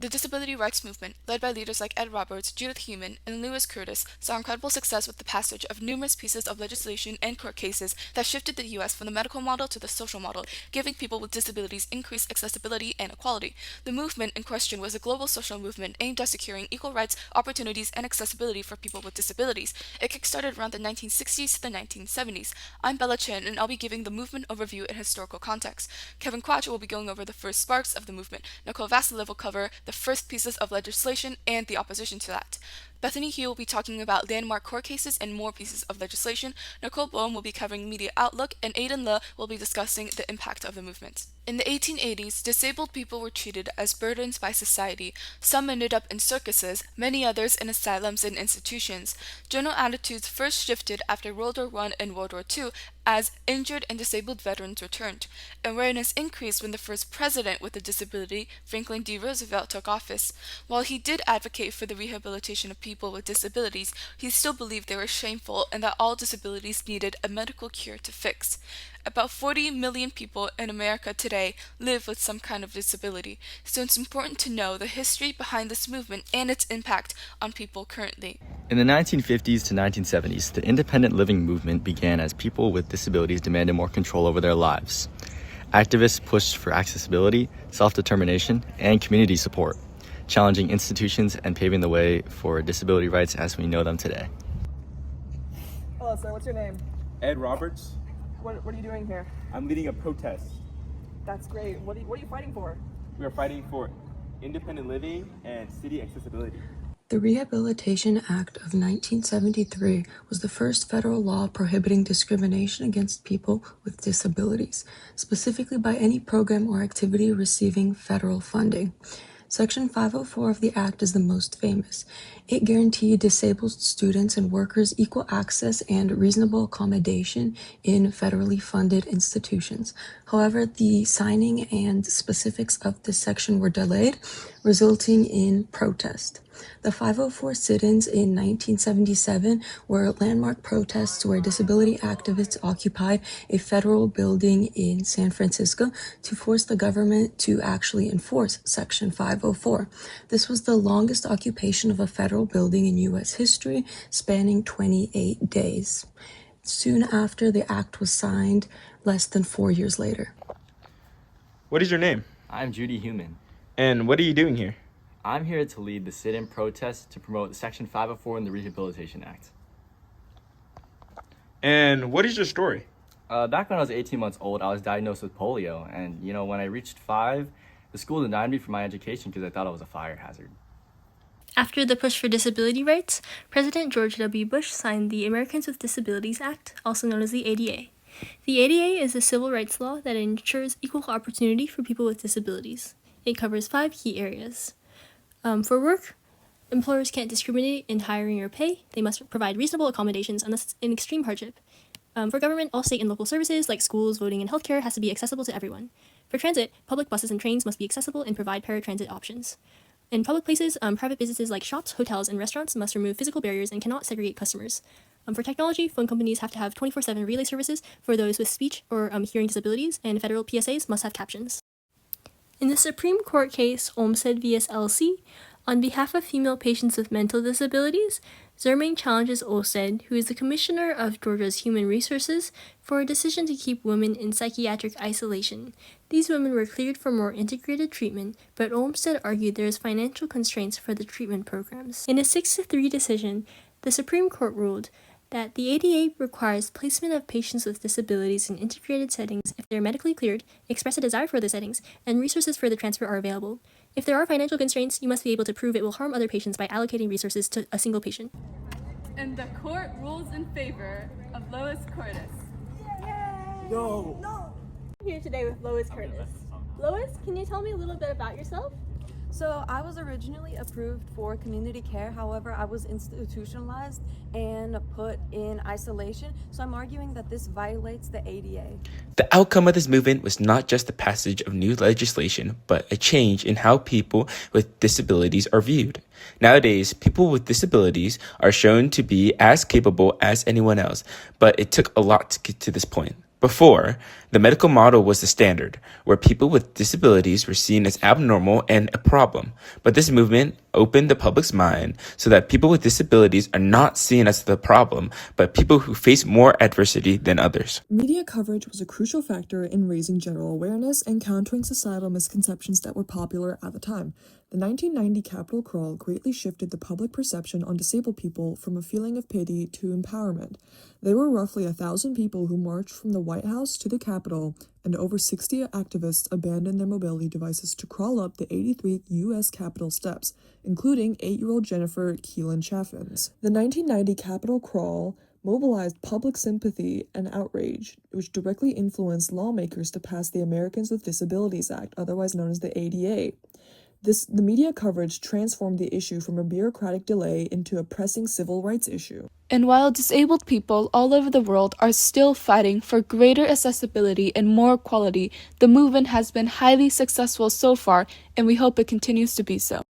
The disability rights movement, led by leaders like Ed Roberts, Judith Heumann, and Lewis Curtis, saw incredible success with the passage of numerous pieces of legislation and court cases that shifted the U.S. from the medical model to the social model, giving people with disabilities increased accessibility and equality. The movement in question was a global social movement aimed at securing equal rights, opportunities, and accessibility for people with disabilities. It kickstarted around the 1960s to the 1970s. I'm Bella Chin, and I'll be giving the movement overview and historical context. Kevin Quach will be going over the first sparks of the movement. Nicole will cover the first pieces of legislation and the opposition to that. Bethany Hugh will be talking about landmark court cases and more pieces of legislation. Nicole Boehm will be covering media outlook, and Aiden will be discussing the impact of the movement. In the 1880s, disabled people were treated as burdens by society. Some ended up in circuses, many others in asylums and institutions. General attitudes first shifted after World War I and World War II as injured and disabled veterans returned. Awareness increased when the first president with a disability, Franklin D. Roosevelt, took office. While he did advocate for the rehabilitation of people with disabilities, he still believed they were shameful and that all disabilities needed a medical cure to fix. About 40 million people in America today live with some kind of disability, so it's important to know the history behind this movement and its impact on people currently. In the 1950s to 1970s, the independent living movement began as people with disabilities demanded more control over their lives. Activists pushed for accessibility, self-determination, and community support, challenging institutions and paving the way for disability rights as we know them today. Hello, sir. What's your name? Ed Roberts. What are you doing here? I'm leading a protest. That's great. What are you fighting for? We are fighting for independent living and city accessibility. The Rehabilitation Act of 1973 was the first federal law prohibiting discrimination against people with disabilities, specifically by any program or activity receiving federal funding. Section 504 of the Act is the most famous. It guaranteed disabled students and workers equal access and reasonable accommodation in federally funded institutions. However, the signing and specifics of this section were delayed, resulting in protest. The 504 sit-ins in 1977 were landmark protests where disability activists occupied a federal building in San Francisco to force the government to actually enforce Section 504. This was the longest occupation of a federal building in U.S. history, spanning 28 days. Soon after, the act was signed, less than 4 years later. What is your name? I'm Judy Heumann. And what are you doing here? I'm here to lead the sit-in protest to promote Section 504 in the Rehabilitation Act. And what is your story? Back when I was 18 months old, I was diagnosed with polio. And, when I reached 5, the school denied me for my education because I thought I was a fire hazard. After the push for disability rights, President George W. Bush signed the Americans with Disabilities Act, also known as the ADA. The ADA is a civil rights law that ensures equal opportunity for people with disabilities. It covers 5 key areas. For work, employers can't discriminate in hiring or pay. They must provide reasonable accommodations unless it's an extreme hardship. For government, all state and local services like schools, voting, and healthcare has to be accessible to everyone. For transit, public buses and trains must be accessible and provide paratransit options. In public places, private businesses like shops, hotels, and restaurants must remove physical barriers and cannot segregate customers. For technology, phone companies have to have 24/7 relay services for those with speech or hearing disabilities, and federal PSAs must have captions. In the Supreme Court case Olmstead v. LC, on behalf of female patients with mental disabilities, Zermain challenges Olmstead, who is the Commissioner of Georgia's Human Resources, for a decision to keep women in psychiatric isolation. These women were cleared for more integrated treatment, but Olmstead argued there is financial constraints for the treatment programs. In a 6-3 decision, the Supreme Court ruled that the ADA requires placement of patients with disabilities in integrated settings if they are medically cleared, express a desire for the settings, and resources for the transfer are available. If there are financial constraints, you must be able to prove it will harm other patients by allocating resources to a single patient. And the court rules in favor of Lois Curtis. No. I'm here today with Lois Curtis. Lois, can you tell me a little bit about yourself? So I was originally approved for community care, however I was institutionalized and put in isolation, so I'm arguing that this violates the ADA. The outcome of this movement was not just the passage of new legislation, but a change in how people with disabilities are viewed. Nowadays, people with disabilities are shown to be as capable as anyone else, but it took a lot to get to this point. Before, the medical model was the standard, where people with disabilities were seen as abnormal and a problem. But this movement opened the public's mind so that people with disabilities are not seen as the problem, but people who face more adversity than others. Media coverage was a crucial factor in raising general awareness and countering societal misconceptions that were popular at the time. The 1990 Capitol crawl greatly shifted the public perception on disabled people from a feeling of pity to empowerment. There were roughly 1,000 people who marched from the White House to the Capitol, and over 60 activists abandoned their mobility devices to crawl up the 83 U.S. Capitol steps, including 8-year-old Jennifer Keelan Chaffins. The 1990 Capitol crawl mobilized public sympathy and outrage, which directly influenced lawmakers to pass the Americans with Disabilities Act, otherwise known as the ADA. The media coverage transformed the issue from a bureaucratic delay into a pressing civil rights issue. And while disabled people all over the world are still fighting for greater accessibility and more equality, the movement has been highly successful so far, and we hope it continues to be so.